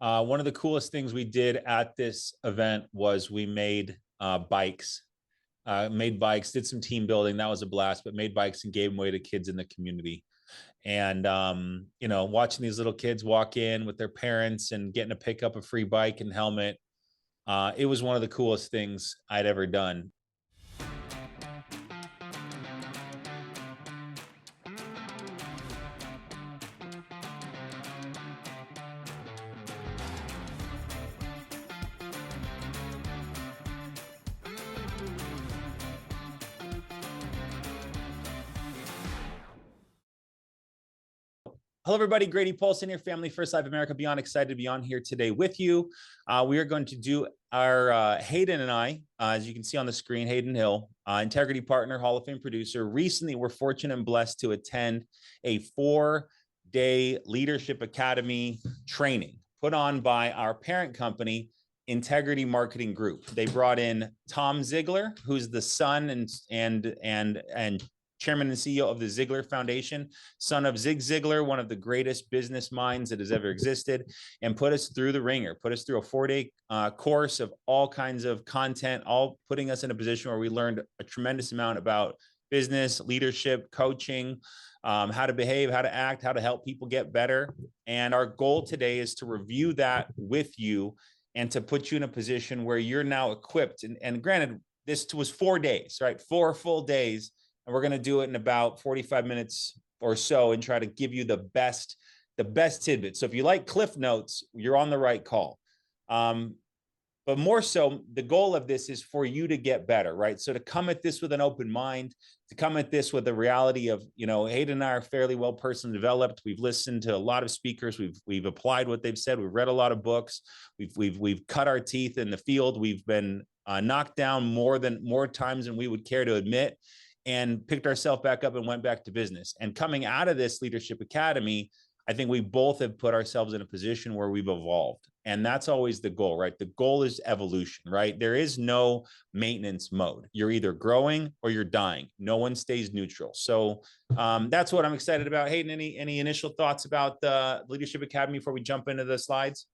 One of the coolest things we did at this event was we made bikes. Made bikes, did some team building. That was a blast, but made bikes and gave them away to kids in the community. And watching these little kids walk in with their parents and getting to pick up a free bike and helmet, it was one of the coolest things I'd ever done. Hello, everybody. Grady Paulson here, Family First Life America Beyond. Excited to be on here today with you. We are going to do our Hayden and I, as you can see on the screen, Hayden Hill, Integrity Partner, Hall of Fame producer. Recently, we're fortunate and blessed to attend a 4-day Leadership Academy training put on by our parent company, Integrity Marketing Group. They brought in Tom Ziglar, who's the son and Chairman and CEO of the Ziglar Foundation, son of Zig Ziglar, one of the greatest business minds that has ever existed, and put us through the ringer, put us through a 4-day course of all kinds of content, all putting us in a position where we learned a tremendous amount about business, leadership, coaching, how to behave, how to act, how to help people get better. And our goal today is to review that with you and to put you in a position where you're now equipped. And granted, this was 4 days, right? 4 full days. And we're going to do it in about 45 minutes or so and try to give you the best tidbits. So if you like Cliff Notes, you're on the right call. But more so, the goal of this is for you to get better, right? So to come at this with an open mind, to come at this with the reality of, Hayden and I are fairly well personally developed. We've listened to a lot of speakers. We've applied what they've said. We've read a lot of books. We've cut our teeth in the field. We've been knocked down more times than we would care to admit, and picked ourselves back up and went back to business. And coming out of this Leadership Academy, I think we both have put ourselves in a position where we've evolved. And that's always the goal, right? The goal is evolution, right? There is no maintenance mode. You're either growing or you're dying. No one stays neutral. So that's what I'm excited about. Hayden, any initial thoughts about the Leadership Academy before we jump into the slides?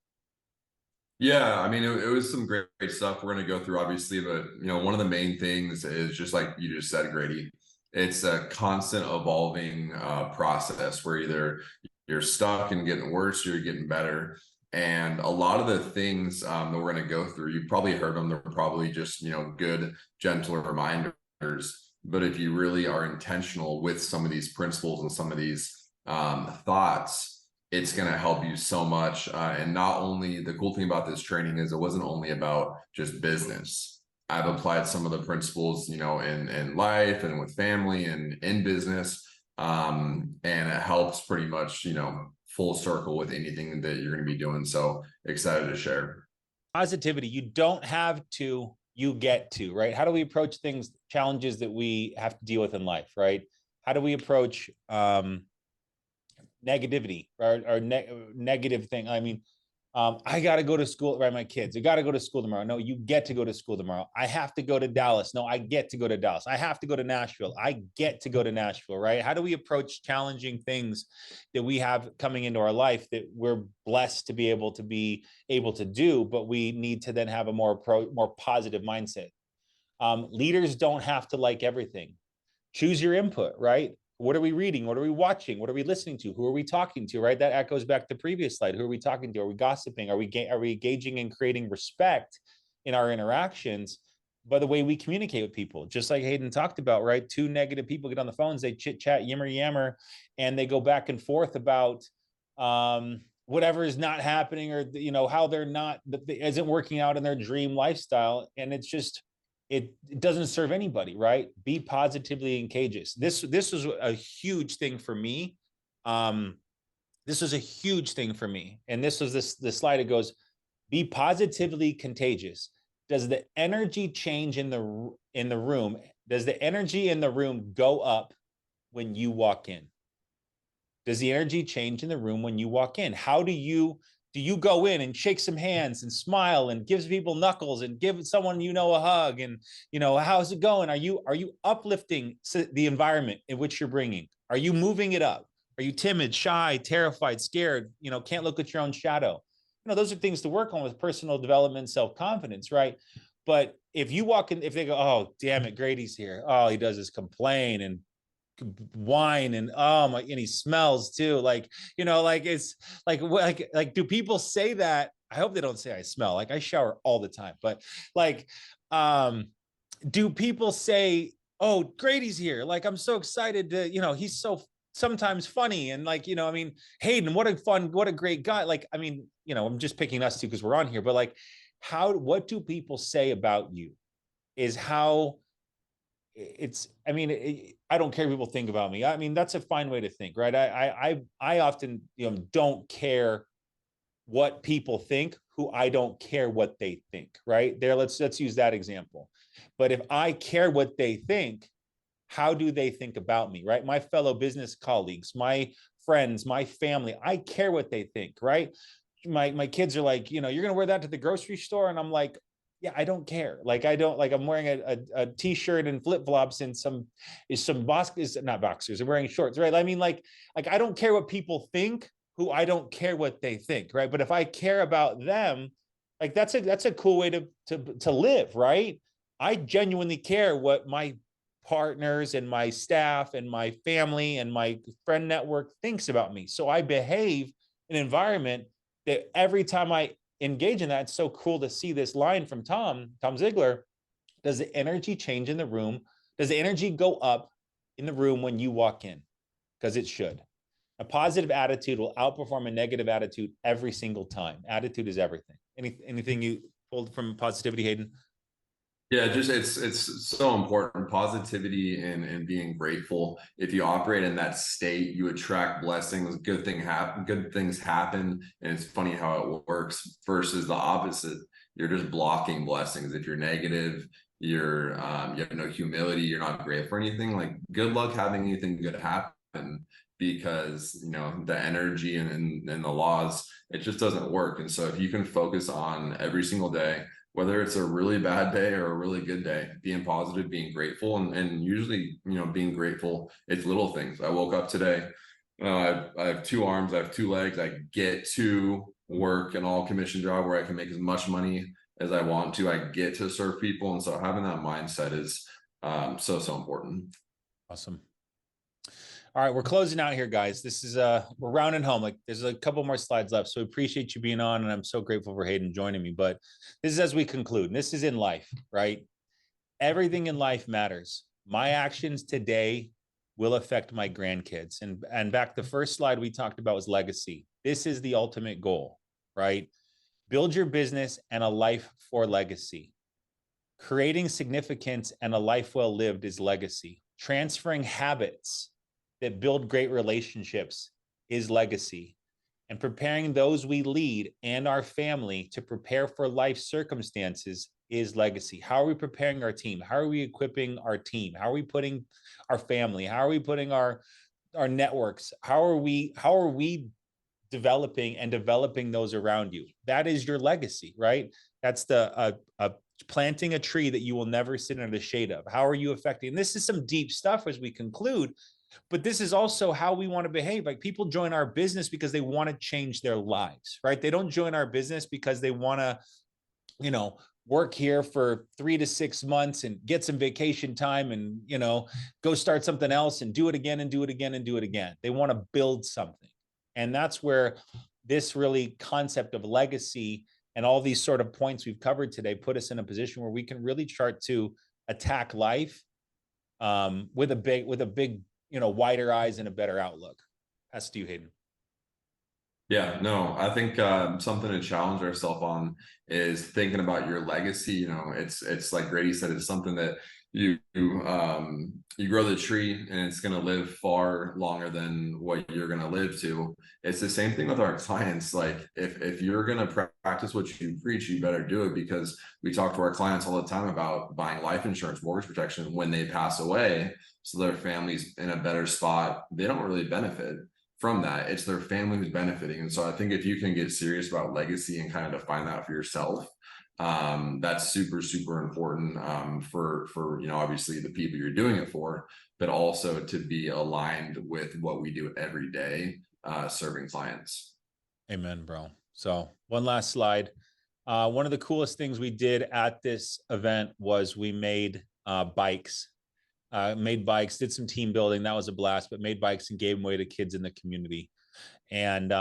Yeah, I mean, it was some great stuff we're going to go through, obviously, but one of the main things is just like you just said, Grady. It's a constant evolving process where either you're stuck and getting worse, or you're getting better. And a lot of the things that we're going to go through, you've probably heard them. They're probably just good, gentle reminders. But if you really are intentional with some of these principles and some of these thoughts, it's going to help you so much. And not only, the cool thing about this training is it wasn't only about just business. I've applied some of the principles, in life and with family and in business. And it helps pretty much, full circle with anything that you're going to be doing. So excited to share. Positivity. You don't have to, you get to, right? How do we approach things, challenges that we have to deal with in life, right? How do we approach negativity or negative thing? I mean, I got to go to school, right? My kids, I got to go to school tomorrow. No, you get to go to school tomorrow. I have to go to Dallas. No, I get to go to Dallas. I have to go to Nashville. I get to go to Nashville, right? How do we approach challenging things that we have coming into our life that we're blessed to be able to do, but we need to then have a more positive mindset. Leaders don't have to like everything. Choose your input, right? What are we reading? What are we watching? What are we listening to? Who are we talking to, right? That echoes back to the previous slide. Who are we talking to? Are we gossiping? Are we engaging in creating respect in our interactions by the way we communicate with people? Just like Hayden talked about, right? 2 negative people get on the phones, they chit chat, yammer, and they go back and forth about whatever is not happening, or how they're not, isn't working out in their dream lifestyle. And it's just, it doesn't serve anybody, right? Be positively contagious. This was a huge thing for me. This was a huge thing for me. And this was the slide. It goes, be positively contagious. Does the energy change in the room? Does the energy in the room go up when you walk in? Does the energy change in the room when you walk in? How do you go in and shake some hands and smile and give people knuckles and give someone a hug, and how's it going? Are you uplifting the environment in which you're bringing? Are you moving it up? Are you timid, shy, terrified, scared? Can't look at your own shadow? those are things to work on with personal development, self-confidence, right? But if you walk in, if they go, oh, damn it, Grady's here. All he does is complain and whine and oh my, and he smells too. Like, like it's like, do people say that? I hope they don't say I smell. Like I shower all the time, but like, do people say, oh, Grady's here? Like, I'm so excited to, he's so sometimes funny. And like, I mean, Hayden, what a great guy. Like, I mean, I'm just picking us two because we're on here, but like, what do people say about you is how it's, I mean, I don't care what people think about me. I mean, that's a fine way to think, right? I often, don't care what people think, who I don't care what they think, right? There, let's use that example. But if I care what they think, how do they think about me, right? My fellow business colleagues, my friends, my family, I care what they think, right? My kids are like, you're going to wear that to the grocery store. And I'm like, yeah, I don't care. Like, I don't like, I'm wearing a t-shirt and flip flops and some boxers, not boxers. I'm wearing shorts, right? I mean, like, I don't care what people think, who I don't care what they think, right? But if I care about them, like that's a cool way to live, right? I genuinely care what my partners and my staff and my family and my friend network thinks about me. So I behave in an environment that every time I engage in that, it's so cool to see this line from Tom Ziegler. Does the energy change in the room? Does the energy go up in the room when you walk in? Because it should. A positive attitude will outperform a negative attitude every single time. Attitude is everything. Anything you pulled from positivity, Hayden? Yeah, just it's so important. Positivity and being grateful. If you operate in that state, you attract blessings. Good things happen, and it's funny how it works. Versus the opposite, you're just blocking blessings. If you're negative, you have no humility. You're not grateful for anything. Like good luck having anything good happen because the energy and the laws, it just doesn't work. And so if you can focus on every single day, whether it's a really bad day or a really good day, being positive, being grateful, and usually, being grateful, it's little things. I woke up today, I have two arms, I have two legs, I get to work an all commission job where I can make as much money as I want to. I get to serve people. And so having that mindset is so important. Awesome. All right, we're closing out here, guys. This is we're rounding home. Like there's a couple more slides left. So appreciate you being on, and I'm so grateful for Hayden joining me. But this is as we conclude. And this is in life, right? Everything in life matters. My actions today will affect my grandkids. And back the first slide we talked about was legacy. This is the ultimate goal, right? Build your business and a life for legacy. Creating significance and a life well lived is legacy. Transferring habits that build great relationships is legacy. And preparing those we lead and our family to prepare for life circumstances is legacy. How are we preparing our team? How are we equipping our team? How are we putting our family? How are we putting our networks? How are we developing those around you? That is your legacy, right? That's the planting a tree that you will never sit under the shade of. How are you affecting? And this is some deep stuff as we conclude, but this is also how we want to behave. Like people join our business because they want to change their lives, right? They don't join our business because they want to, work here for 3 to 6 months and get some vacation time and, go start something else and do it again and do it again and do it again. They want to build something. And that's where this really concept of legacy and all these sort of points we've covered today put us in a position where we can really start to attack life with a big, wider eyes and a better outlook. That's to you, Hayden. Yeah, no, I think something to challenge ourselves on is thinking about your legacy. It's like Grady said, it's something that you grow the tree and it's going to live far longer than what you're going to live to. It's the same thing with our clients. Like if you're going to practice what you preach, you better do it, because we talk to our clients all the time about buying life insurance, mortgage protection when they pass away, so their family's in a better spot. They don't really benefit from that. It's their family who's benefiting. And so I think if you can get serious about legacy and kind of define that for yourself, that's super, super important for obviously the people you're doing it for, but also to be aligned with what we do every day, serving clients. Amen, bro. So one last slide. One of the coolest things we did at this event was we made bikes. Made bikes, did some team building. That was a blast, but made bikes and gave them away to kids in the community. And,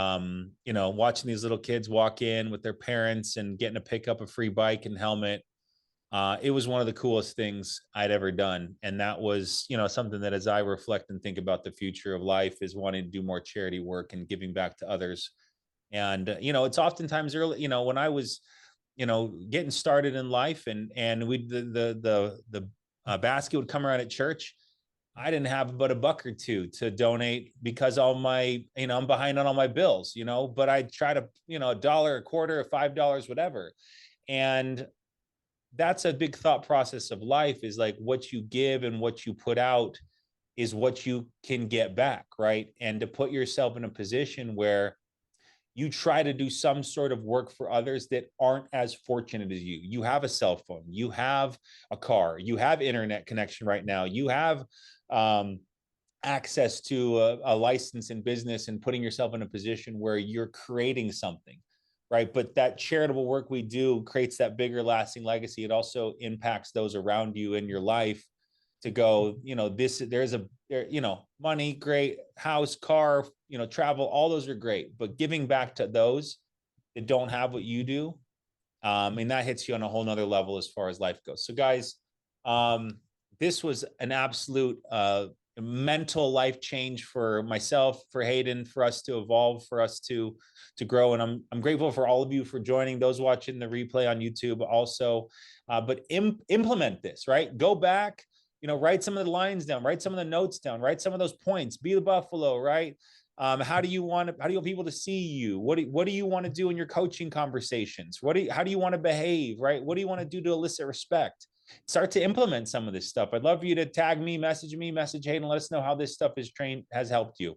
you know, watching these little kids walk in with their parents and getting to pick up a free bike and helmet. It was one of the coolest things I'd ever done. And that was, you know, something that as I reflect and think about the future of life is wanting to do more charity work and giving back to others. And, you know, it's oftentimes early, you know, when I was, you know, getting started in life and we, the basket would come around at church. I didn't have but a buck or two to donate because all my, you know, I'm behind on all my bills, you know, but I try to, you know, a dollar, a quarter, $5, whatever. And that's a big thought process of life is like what you give and what you put out is what you can get back. Right. And to put yourself in a position where you try to do some sort of work for others that aren't as fortunate as you. You have a cell phone, you have a car, you have internet connection right now, you have access to a license in business and putting yourself in a position where you're creating something, right? But that charitable work we do creates that bigger lasting legacy. It also impacts those around you in your life to go, you know, you know, money, great, house, car, you know, travel, all those are great, but giving back to those that don't have what you do, and that hits you on a whole nother level as far as life goes. So guys, this was an absolute mental life change for myself, for Hayden, for us to evolve, for us to grow. And I'm grateful for all of you for joining, those watching the replay on YouTube also. But implement this, right? Go back, you know, write some of the lines down, write some of the notes down, write some of those points, be the Buffalo, right? How do you want people to see you? What do you want to do in your coaching conversations? How do you want to behave, right? What do you want to do to elicit respect? Start to implement some of this stuff. I'd love for you to tag me, message Hayden, let us know how this stuff has helped you.